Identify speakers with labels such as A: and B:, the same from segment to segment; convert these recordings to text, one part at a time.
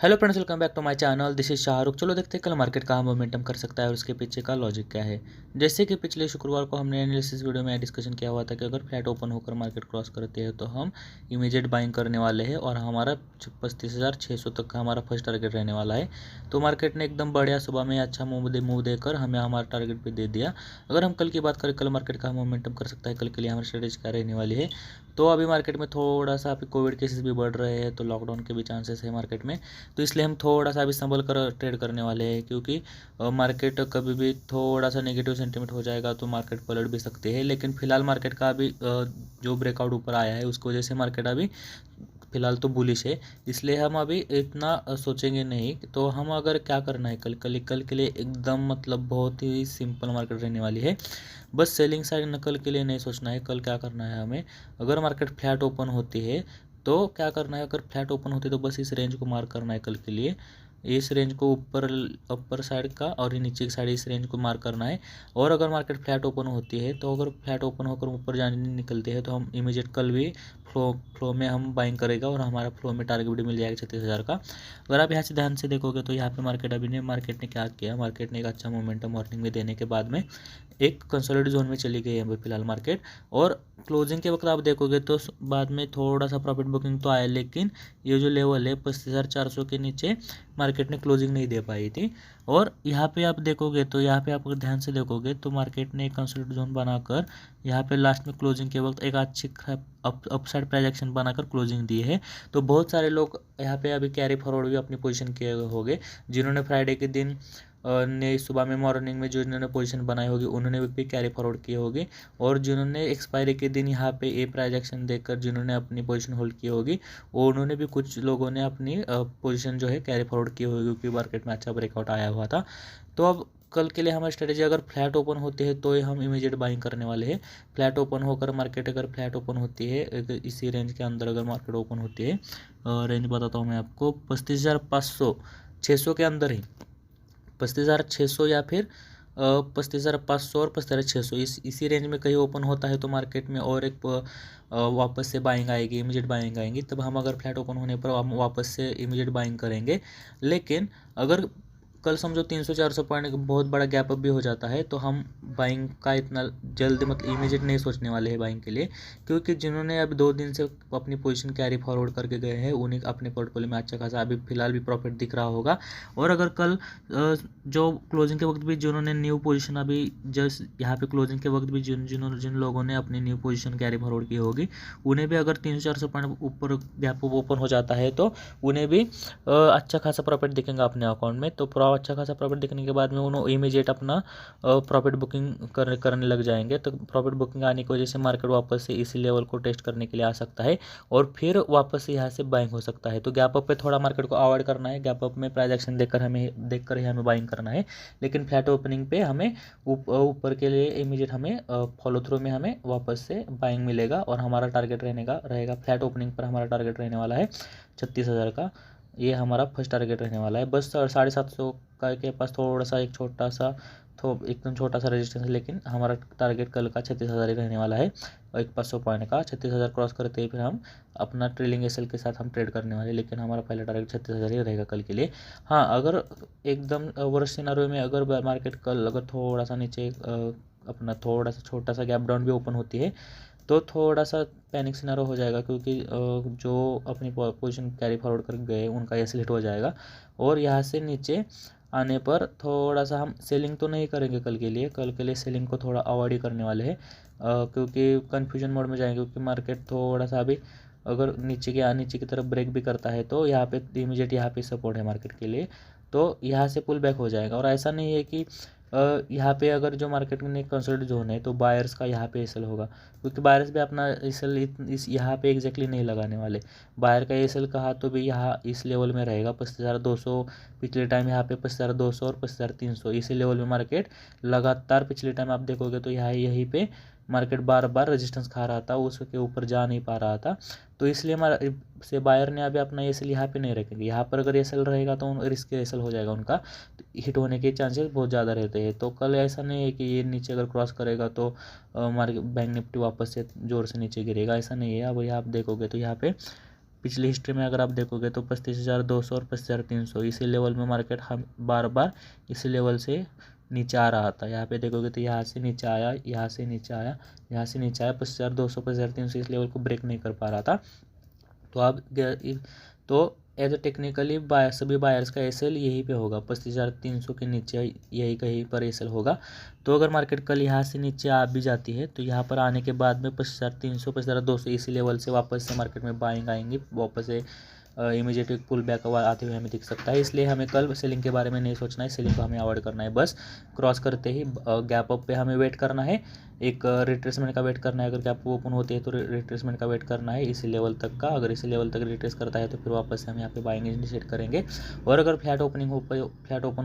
A: Hello friends, welcome back to my channel. This is Shahrukh. चलो देखते हैं कल मार्केट कहाँ मोमेंटम कर सकता है और उसके पीछे का लॉजिक क्या है। जैसे कि पिछले शुक्रवार को हमने एनालिसिस वीडियो में डिस्कशन किया हुआ था कि अगर फ्लैट ओपन होकर मार्केट क्रॉस करती है तो हम इमीडिएट बाइंग करने वाले हैं और हमारा 35,600 तक का हमारा फर्स्ट टारगेट रहने वाला है। तो मार्केट ने एकदम बढ़िया सुबह में अच्छा मूव देकर हमें हमारा टारगेट भी दे दिया। अगर हम कल की बात करें, कल मार्केट कहाँ मोमेंटम कर सकता है, कल के लिए हमारी स्ट्रेटेजी क्या रहने वाली है। तो अभी मार्केट में थोड़ा सा अभी कोविड केसेस भी बढ़ रहे हैं, तो लॉकडाउन के भी चांसेस है मार्केट में। तो इसलिए हम थोड़ा सा अभी संभल कर ट्रेड करने वाले हैं, क्योंकि मार्केट कभी भी थोड़ा सा नेगेटिव सेंटीमेंट हो जाएगा तो मार्केट पलट भी सकती है। लेकिन फिलहाल मार्केट का अभी जो ब्रेकआउट ऊपर आया है उसकी वजह से मार्केट अभी फिलहाल तो बुलिश है। इसलिए हम अभी इतना सोचेंगे नहीं। तो हम अगर क्या करना है कल के लिए एकदम मतलब बहुत ही सिंपल मार्केट रहने वाली है। बस सेलिंग साइड नकल के लिए नहीं सोचना है। कल क्या करना है हमें, अगर मार्केट फ्लैट ओपन होती है तो क्या करना है, अगर फ्लैट ओपन होती है तो बस इस रेंज को मार्क करना है कल के लिए। इस रेंज को अपर साइड का और ये नीचे की साइड इस रेंज को मार्क करना है। और अगर मार्केट फ्लैट ओपन होती है तो अगर फ्लैट ओपन होकर ऊपर जाने निकलते हैं तो हम इमीडिएट कल भी फ्लो में हम बाइंग करेगा और हमारा फ्लो में टारगेट भी मिल जाएगा 36,000 का। अगर आप यहाँ से ध्यान से देखोगे तो यहाँ पे मार्केट ने क्या किया, मार्केट ने एक अच्छा मोमेंटम मॉर्निंग में देने के बाद में एक कंसोलिडेट जोन में चली गई है फिलहाल मार्केट। और क्लोजिंग के वक्त आप देखोगे तो बाद में थोड़ा सा प्रॉफिट बुकिंग तो आया, लेकिन ये जो लेवल है 35,400 के नीचे मार्केट ने क्लोजिंग नहीं दे पाई थी। और यहाँ पे आप देखोगे तो यहाँ पे आप ध्यान से देखोगे तो मार्केट ने एक कंसोलिडेट जोन बनाकर यहाँ पे लास्ट में क्लोजिंग के वक्त एक अच्छी अपसाइड प्राइस एक्शन बनाकर क्लोजिंग दी है। तो बहुत सारे लोग यहाँ पे अभी कैरी फॉरवर्ड भी अपनी पोजीशन किए होंगे, जिन्होंने फ्राइडे के दिन ने सुबह में मॉर्निंग में जो जिन्होंने पोजीशन बनाई होगी उन्होंने भी कैरी फॉरवर्ड की होगी। और जिन्होंने एक्सपायरी के दिन यहाँ पे ए प्राइस एक्शन देखकर जिन्होंने अपनी पोजीशन होल्ड की होगी, वो उन्होंने भी कुछ लोगों ने अपनी पोजीशन जो है कैरी फॉरवर्ड की होगी, क्योंकि मार्केट में अच्छा ब्रेकआउट आया हुआ था। तो अब कल के लिए हमारी स्ट्रेटेजी, अगर फ्लैट ओपन होती है तो हम इमीडिएट बाइंग करने वाले हैं। फ्लैट ओपन होकर मार्केट अगर फ्लैट ओपन होती है इसी रेंज के अंदर अगर मार्केट ओपन होती है, रेंज बताता हूँ मैं आपको, 35,500 600 के अंदर ही, 35,600 या फिर 35,500 और 35,600 इसी रेंज में कहीं ओपन होता है तो मार्केट में और एक वापस से बाइंग आएगी, इमीडिएट बाइंग आएंगी। तब हम अगर फ्लैट ओपन होने पर हम वापस से इमीडिएट बाइंग करेंगे। लेकिन अगर कल समझो 300-400 पॉइंट का बहुत बड़ा गैप अप भी हो जाता है तो हम बाइंग का इतना जल्द मतलब इमीडिएट नहीं सोचने वाले हैं बाइंग के लिए, क्योंकि जिन्होंने अब 2 दिन से अपनी पोजीशन कैरी फॉरवर्ड करके गए हैं उन्हें अपने पोर्टफोलियो में अच्छा खासा अभी फिलहाल भी प्रॉफिट दिख रहा होगा। और अगर कल जो क्लोजिंग के वक्त भी जिन्होंने न्यू पोजीशन अभी जस्ट यहाँ पे क्लोजिंग के वक्त भी जिन लोगों ने अपनी न्यू पोजीशन कैरी फॉरवर्ड की होगी, उन्हें भी अगर 300-400 पॉइंट ऊपर गैप ओपन हो जाता है तो उन्हें भी अच्छा खासा प्रॉफिट दिखेगा अपने अकाउंट में। तो अच्छा खासा प्रॉफिट दिखने के बाद में उन्होंने इमीडिएट अपना प्रॉफिट बुकिंग करने लग जाएंगे। तो प्रॉफिट बुकिंग आने की वजह से मार्केट वापस से इसी लेवल को टेस्ट करने के लिए आ सकता है और फिर वापस से यहाँ से बाइंग हो सकता है। तो गैप अप पे थोड़ा मार्केट को अवॉइड करना है, गैप अप में प्राइस एक्शन देखकर ही हमें बाइंग करना है। लेकिन फ्लैट ओपनिंग पे हमें ऊपर के लिए इमीडिएट हमें फॉलो थ्रू में हमें वापस से बाइंग मिलेगा और हमारा टारगेट रहेगा फ्लैट ओपनिंग पर हमारा टारगेट रहने वाला है 36,000 का। ये हमारा फर्स्ट टारगेट रहने वाला है। बस 750 का के पास थोड़ा सा एक छोटा सा एकदम छोटा सा रेजिस्टेंस है, लेकिन हमारा टारगेट कल का 36,000 ही रहने वाला है। और एक 500 पॉइंट का 36,000 क्रॉस करते ही फिर हम अपना ट्रेलिंग एसएल के साथ हम ट्रेड करने वाले, लेकिन हमारा पहला टारगेट 36,000 ही रहेगा कल के लिए। हाँ, अगर एकदम वर्स्ट सिनारियो में अगर मार्केट कल अगर थोड़ा सा नीचे अपना थोड़ा सा छोटा सा गैप डाउन भी ओपन होती है तो थोड़ा सा पैनिक सिनारियो हो जाएगा, क्योंकि जो अपनी पोजीशन कैरी फॉरवर्ड कर गए उनका एस हिट हो जाएगा। और यहाँ से नीचे आने पर थोड़ा सा हम सेलिंग तो नहीं करेंगे कल के लिए सेलिंग को थोड़ा अवॉइड ही करने वाले हैं, क्योंकि कन्फ्यूजन मोड में जाएंगे। क्योंकि मार्केट थोड़ा सा अभी अगर नीचे की तरफ ब्रेक भी करता है तो यहाँ पे इमीडिएट यहाँ पे सपोर्ट है मार्केट के लिए, तो यहाँ से पुल बैक हो जाएगा। और ऐसा नहीं है कि यहाँ पे अगर जो मार्केट में कंसोलिडेट जोन है तो बायर्स का यहाँ पे एसएल होगा, क्योंकि बायर्स भी अपना एसएल इस यहाँ पे एग्जैक्टली नहीं लगाने वाले। बायर का एसएल कहा तो भी यहाँ इस लेवल में रहेगा 35,200। पिछले टाइम यहाँ पे 35,200 और 35,300 इसी लेवल में मार्केट लगातार पिछले टाइम आप देखोगे तो यहाँ यहीं पे मार्केट बार बार रेजिस्टेंस खा रहा था, उसके ऊपर जा नहीं पा रहा था। तो इसलिए हमारा से बायर ने अभी अपना एसएल यहाँ पे नहीं रखेंगे। यहाँ पर अगर एसएल रहेगा तो रिस्क एसएल हो जाएगा उनका, हिट होने के चांसेस बहुत ज़्यादा रहते हैं। तो कल ऐसा नहीं है कि ये नीचे अगर क्रॉस करेगा तो मार्केट बैंक निफ्टी वापस से ज़ोर से नीचे गिरेगा, ऐसा नहीं है। अब यहाँ आप देखोगे तो यहाँ पे पिछली हिस्ट्री में अगर आप देखोगे तो 35,200 और 35,300 इसी लेवल में मार्केट हम बार बार इसी लेवल से नीचे आ रहा था। यहाँ पे देखोगे तो यहाँ से नीचे आया, यहाँ से नीचे आया, यहाँ से नीचे आया, 35,200 35,300 इस लेवल को ब्रेक नहीं कर पा रहा था। तो अब तो एज ए टेक्निकली सभी बायर्स का एसएल यहीं पे होगा, 35,300 के नीचे यही कहीं पर एसएल होगा। तो अगर मार्केट कल यहाँ से नीचे आ भी जाती है तो यहाँ पर आने के बाद में 35,300 35,200 इसी लेवल से वापस से मार्केट में बाइंग आएंगी, वापस से इमीडिएट एक पुल बैक आते हुए हमें दिख सकता है। इसलिए हमें कल सेलिंग के बारे में नहीं सोचना है, सेलिंग को हमें अवॉइड करना है। बस क्रॉस करते ही गैप अप पे हमें वेट करना है, एक रिट्रेसमेंट का वेट करना है। अगर गैप ओपन होती है तो रिट्रेसमेंट का वेट करना है इसी लेवल तक का। अगर इसी लेवल तक रिट्रेस करता है तो फिर वापस से हम यहाँ पे बाइंग इनिशिएट करेंगे। और अगर फ्लैट ओपन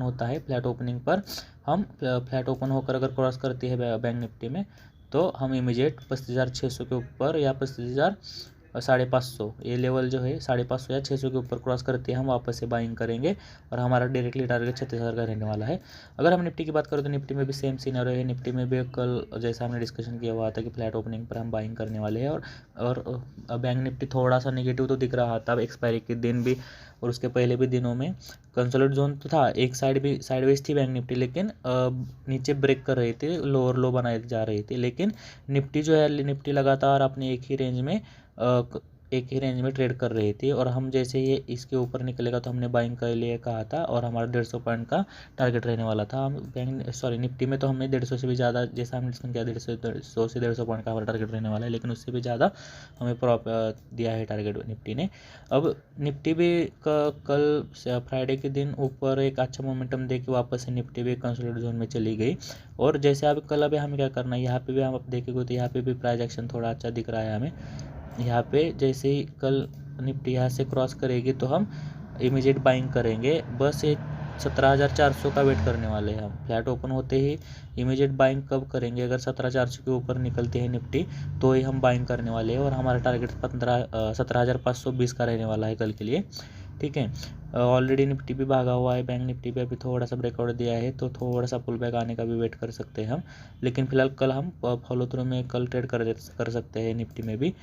A: होता है, फ्लैट ओपनिंग पर हम फ्लैट ओपन होकर अगर क्रॉस करती है बैंक निफ्टी में तो हम इमीडिएट 35,600 के ऊपर या 35,500 ये लेवल जो है 550 या 600 के ऊपर क्रॉस करते हैं हम वापस से बाइंग करेंगे और हमारा डायरेक्टली टारगेट 36,000 का रहने वाला है। अगर हम निफ्टी की बात करें तो निफ्टी में भी सेम सीनरी है। निफ्टी में भी कल जैसा हमने डिस्कशन किया हुआ था कि फ्लैट ओपनिंग पर हम बाइंग करने वाले हैं। और बैंक निफ्टी थोड़ा सा नेगेटिव तो दिख रहा था एक्सपायरी के दिन भी और उसके पहले भी दिनों में। कंसोलिडेट जोन तो था, एक साइड भी साइडवेज थी बैंक निफ्टी, लेकिन नीचे ब्रेक कर रही थी, लोअर लो बनाए जा रही थी। लेकिन निफ्टी जो है निफ्टी लगातार अपने एक ही रेंज में ट्रेड कर रही थी और हम जैसे ये इसके ऊपर निकलेगा तो हमने बाइंग कर लिए कहा था और हमारा 150 पॉइंट का टारगेट रहने वाला था। हम निफ्टी में तो हमने 150 से भी ज़्यादा जैसा हमने डिस्कस किया 100 से 150 पॉइंट का हमारा टारगेट रहने वाला है, लेकिन उससे भी ज़्यादा हमें दिया है टारगेट निफ्टी ने। अब निफ्टी भी कल फ्राइडे के दिन ऊपर एक अच्छा मोमेंटम दे के वापस से निफ्टी भी कंसोलिडेट जोन में चली गई। और जैसे अब कल अभी हमें क्या करना है, यहाँ पे भी हम देखेंगे तो यहाँ पे भी प्राइस एक्शन थोड़ा अच्छा दिख रहा है हमें। यहाँ पे जैसे ही कल निफ्टी यहाँ से क्रॉस करेगी तो हम इमीडिएट बाइंग करेंगे। बस ये 17,400 का वेट करने वाले हैं हम। फ्लैट ओपन होते ही इमीडिएट बाइंग कब करेंगे, अगर 17,400 के ऊपर निकलती है निफ्टी तो ही हम बाइंग करने वाले हैं और हमारा टारगेट 17,520 का रहने वाला है कल के लिए। ठीक है, ऑलरेडी निफ्टी भी भागा हुआ है, बैंक निफ्टी भी अभी थोड़ा सा ब्रेकआउट दिया है तो थोड़ा सा पुल बैक आने का भी वेट कर सकते हैं हम। लेकिन फिलहाल कल हम फॉलो थ्रू में कल ट्रेड कर सकते हैं निफ्टी में भी।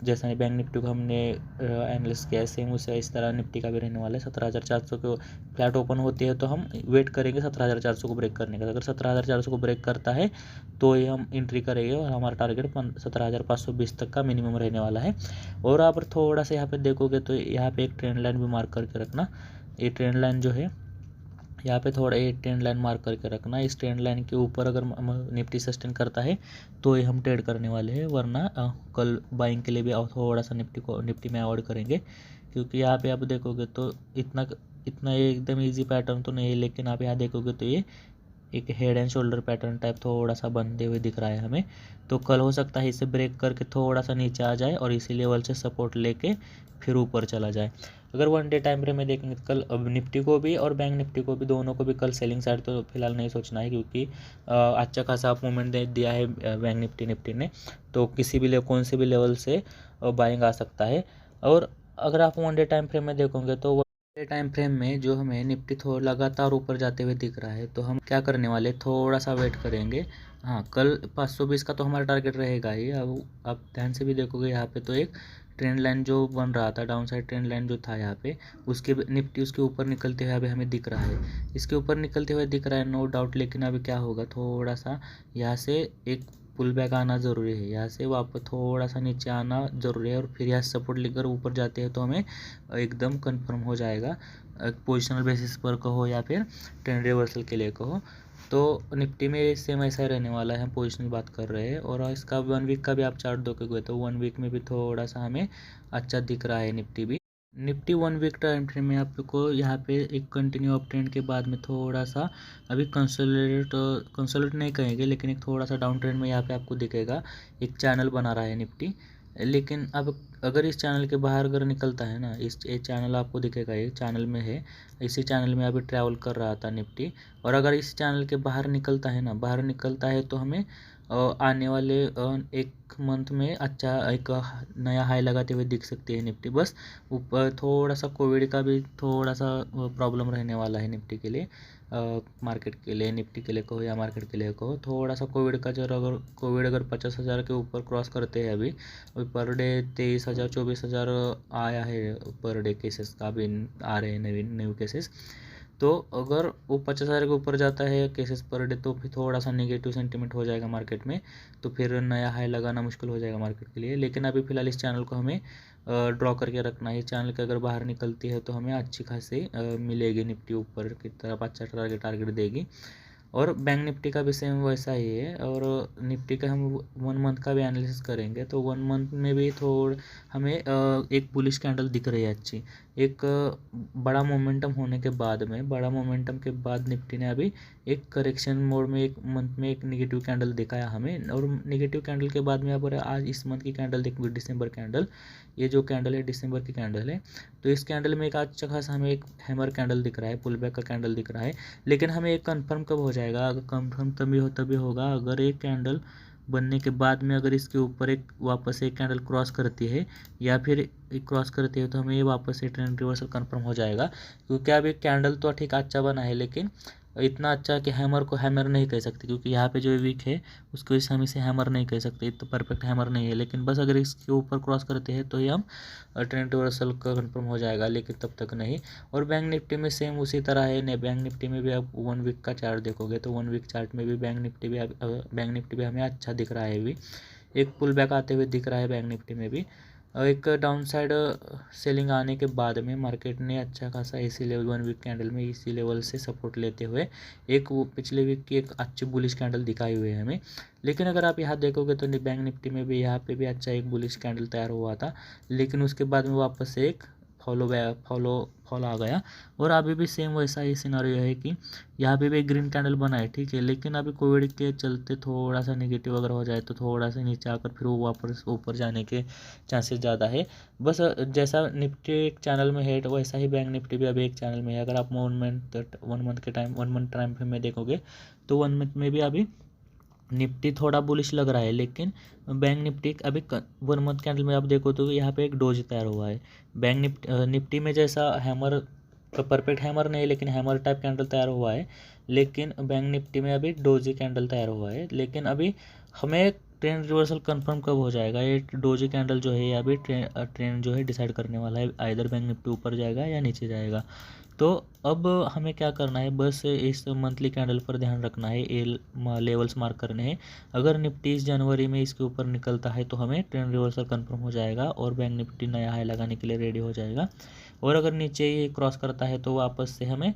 A: जैसा बैंक निफ्टी को हमने एनालिस्ट किया है सेम उसे इस तरह निफ्टी का भी रहने वाला है। 17,400 को फ्लैट ओपन होती है तो हम वेट करेंगे 17,400 को ब्रेक करने का। अगर 17,400 को ब्रेक करता है तो ही हम एंट्री करेंगे और हमारा टारगेट 17,520 तक का मिनिमम रहने वाला है। और आप थोड़ा सा यहाँ पे देखोगे तो यहाँ पे एक ट्रेंड लाइन भी मार्क करके रखना। ये ट्रेंड लाइन जो है यहाँ पे थोड़ा ये ट्रेंड लाइन मार्क करके रखना। इस ट्रेंड लाइन के ऊपर अगर निफ्टी सस्टेन करता है तो ये हम ट्रेड करने वाले हैं, वरना कल बाइंग के लिए भी थोड़ा सा निफ्टी में अवॉइड करेंगे। क्योंकि यहाँ पे आप देखोगे तो इतना एकदम इजी पैटर्न तो नहीं है, लेकिन आप यहाँ देखोगे तो ये एक head and shoulder pattern type थोड़ा सा बनते हुए दिख रहा है हमें। तो कल हो सकता है इसे ब्रेक करके थोड़ा सा नीचे आ जाए और इसी लेवल से सपोर्ट लेके फिर ऊपर चला जाए। अगर 1 डे टाइम फ्रेम में देखेंगे तो कल अब निफ्टी को भी और बैंक निफ्टी को भी दोनों को भी कल सेलिंग साइड तो फिलहाल नहीं सोचना है, क्योंकि अच्छा खासा मूवमेंट दे दिया है बैंक निफ्टी ने। तो किसी भी कौन से भी लेवल से बाइंग आ सकता है। और अगर आप 1 डे टाइम फ्रेम में देखोगे तो टाइम फ्रेम में जो हमें निफ्टी थोड़ा लगातार ऊपर जाते हुए दिख रहा है तो हम क्या करने वाले थोड़ा सा वेट करेंगे। हाँ, कल 520 का तो हमारा टारगेट रहेगा ही। अब आप ध्यान से भी देखोगे यहाँ पे तो एक ट्रेंड लाइन जो बन रहा था, डाउन साइड ट्रेंड लाइन जो था यहाँ पे, उसके निफ्टी उसके ऊपर निकलते हुए अभी हमें दिख रहा है, इसके ऊपर निकलते हुए दिख रहा है नो डाउट। लेकिन अभी क्या होगा, थोड़ा सा यहाँ से एक पुल बैक आना ज़रूरी है, यहाँ से वापस थोड़ा सा नीचे आना ज़रूरी है और फिर यहाँ सपोर्ट लेकर ऊपर जाते हैं तो हमें एकदम कंफर्म हो जाएगा पोजिशनल बेसिस पर कहो या फिर ट्रेंड रिवर्सल के लिए कहो। तो निफ्टी में सेम ऐसा ही रहने वाला है, हम पोजिशनल बात कर रहे हैं। और इसका 1 वीक का भी आप चार्ट देखोगे तो 1 वीक में भी थोड़ा सा हमें अच्छा दिख रहा है निफ्टी भी। निफ्टी 1 वीक टाइम फ्रेम में आपको यहाँ पे एक कंटिन्यू अप ट्रेंड के बाद में थोड़ा सा अभी कंसोलिडेट नहीं कहेंगे, लेकिन एक थोड़ा सा डाउन ट्रेंड में यहाँ पे आपको दिखेगा एक चैनल बना रहा है निफ्टी। लेकिन अब अगर इस चैनल के बाहर अगर निकलता है ना, ये चैनल आपको दिखेगा, ये चैनल में है, इसी चैनल में अभी ट्रैवल कर रहा था निफ्टी। और अगर इस चैनल के बाहर निकलता है ना, बाहर निकलता है तो हमें आने वाले एक मंथ में अच्छा एक नया हाई लगाते हुए दिख सकती है निफ्टी। बस ऊपर थोड़ा सा कोविड का भी थोड़ा सा प्रॉब्लम रहने वाला है निफ्टी के लिए। मार्केट के लिए, निफ्टी के लिए कहो या मार्केट के लिए कहो, थोड़ा सा कोविड अगर 50,000 के ऊपर क्रॉस करते हैं अभी पर डे 23,000 24,000 आया है पर डे केसेस का भी आ रहे हैं न्यू केसेस। तो अगर वो 50,000 के ऊपर जाता है केसेस पर डे तो फिर थोड़ा सा नेगेटिव सेंटीमेंट हो जाएगा मार्केट में, तो फिर नया हाई लगाना मुश्किल हो जाएगा मार्केट के लिए। लेकिन अभी फ़िलहाल इस चैनल को हमें ड्रॉ करके रखना है। चैनल के अगर बाहर निकलती है तो हमें अच्छी खासी मिलेगी, निफ्टी ऊपर की तरफ अच्छा टारगेट देगी। और बैंक निफ्टी का भी सेम वैसा ही है। और निफ्टी का हम 1 मंथ का भी एनालिसिस करेंगे तो 1 मंथ में भी हमें एक बुलिश कैंडल दिख रही है अच्छी। एक बड़ा मोमेंटम होने के बाद में, बड़ा मोमेंटम के बाद निफ्टी ने अभी एक करेक्शन मोड में एक मंथ में एक निगेटिव कैंडल दिखाया हमें। और निगेटिव कैंडल के बाद में अब आज इस मंथ की कैंडल देखोगे, दिसंबर कैंडल, ये जो कैंडल है दिसंबर की कैंडल है, तो इस कैंडल में एक अच्छा खासा हमें एक हैमर कैंडल दिख रहा है, पुल बैक का कैंडल दिख रहा है। लेकिन हमें एक कंफर्म कब हो जाएगा, अगर कंफर्म तभी होगा अगर एक कैंडल बनने के बाद में अगर इसके ऊपर एक वापस एक कैंडल क्रॉस करती है या फिर एक क्रॉस करती है तो हमें ये वापस से ट्रेंड रिवर्सल कंफर्म हो जाएगा। क्योंकि अब एक कैंडल तो ठीक अच्छा बना है लेकिन इतना अच्छा कि हैमर को हैमर नहीं कह सकते, क्योंकि यहाँ पे जो वीक है उसको हम इसे हैमर नहीं कह सकते, तो परफेक्ट हैमर नहीं है। लेकिन बस अगर इसके ऊपर क्रॉस करते हैं तो ये हम ट्रेंड रिवर्सल का कंफर्म हो जाएगा, लेकिन तब तक नहीं। और बैंक निफ्टी में सेम उसी तरह है। नहीं, बैंक निफ्टी में भी आप 1 वीक का चार्ट देखोगे तो 1 वीक चार्ट में भी बैंक निफ्टी भी हमें अच्छा दिख रहा है। अभी एक पुल बैक आते हुए दिख रहा है बैंक निफ्टी में भी। एक डाउन साइड सेलिंग आने के बाद में मार्केट ने अच्छा खासा इसी लेवल 1 वीक कैंडल में इसी लेवल से सपोर्ट लेते हुए एक वो पिछले वीक की एक अच्छी बुलिश कैंडल दिखाई हुई है हमें। लेकिन अगर आप यहाँ देखोगे तो बैंक निफ्टी में भी यहाँ पे भी अच्छा एक बुलिश कैंडल तैयार हुआ था, लेकिन उसके बाद में वापस से एक फॉलो आ गया। और अभी भी सेम वैसा ही सिनारियो है कि यहाँ पे भी एक ग्रीन कैंडल बना है, ठीक है, लेकिन अभी कोविड के चलते थोड़ा सा नेगेटिव अगर हो जाए तो थोड़ा सा नीचे आकर फिर वो वापस ऊपर जाने के चांसेस ज़्यादा है। बस जैसा निफ्टी एक चैनल में है वैसा ही बैंक निफ्टी भी अभी एक चैनल में है। अगर आप 1 मंथ टाइम फ्रेम में देखोगे तो 1 मंथ में भी अभी निफ्टी थोड़ा बुलिश लग रहा है, लेकिन बैंक निफ्टी अभी 1 मंथ कैंडल में आप देखो तो यहाँ पे एक डोज तैयार हुआ है। बैंक निफ्टी में जैसा हैमर परफेक्ट हैमर नहीं लेकिन हैमर टाइप कैंडल तैयार हुआ है, लेकिन बैंक निफ्टी में अभी डोजी कैंडल तैयार हुआ है। लेकिन अभी हमें ट्रेंड रिवर्सल कंफर्म कब हो जाएगा, ये डोजी कैंडल जो है अभी ट्रेंड जो है डिसाइड करने वाला है, आइदर बैंक निफ्टी ऊपर जाएगा या नीचे जाएगा। तो अब हमें क्या करना है, बस इस मंथली कैंडल पर ध्यान रखना है, ए लेवल्स मार्क करने हैं। अगर निफ्टी इस जनवरी में इसके ऊपर निकलता है तो हमें ट्रेंड रिवर्सल कंफर्म हो जाएगा और बैंक निफ्टी नया हाई लगाने के लिए रेडी हो जाएगा। और अगर नीचे ये क्रॉस करता है तो वापस से हमें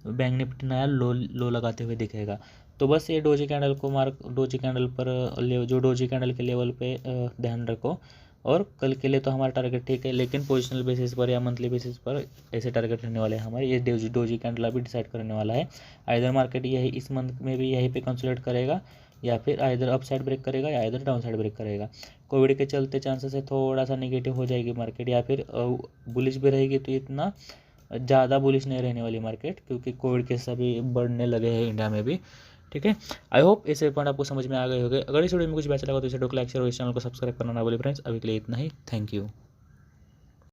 A: बैंक निफ्टी नया लो लगाते हुए दिखेगा। तो बस ये डोजी कैंडल पर जो डोजी कैंडल के लेवल पे ध्यान रखो। और कल के लिए तो हमारा टारगेट ठीक है, लेकिन पोजिशनल बेसिस पर या मंथली बेसिस पर ऐसे टारगेट रहने वाले हैं हमारे। ये डोजी कैंडल अभी डिसाइड करने वाला है, आइदर मार्केट यही इस मंथ में भी यहीं पे कंसोलिडेट करेगा या फिर आइदर अप साइड ब्रेक करेगा या आइदर डाउन साइड ब्रेक करेगा। कोविड के चलते चांसेस है थोड़ा सा नेगेटिव हो जाएगी मार्केट, या फिर बुलिश भी रहेगी तो इतना ज़्यादा बुलिश नहीं रहने वाली मार्केट, क्योंकि कोविड केस अभी बढ़ने लगे हैं इंडिया में भी। ठीक है, आई होप इस पॉइंट आपको समझ में आ गए होंगे। अगर इस वीडियो में कुछ बेहतर लगा तो इसे लाइक शेयर और इस चैनल को सब्सक्राइब करना ना भूलिए फ्रेंड्स। अभी के लिए इतना ही, थैंक यू।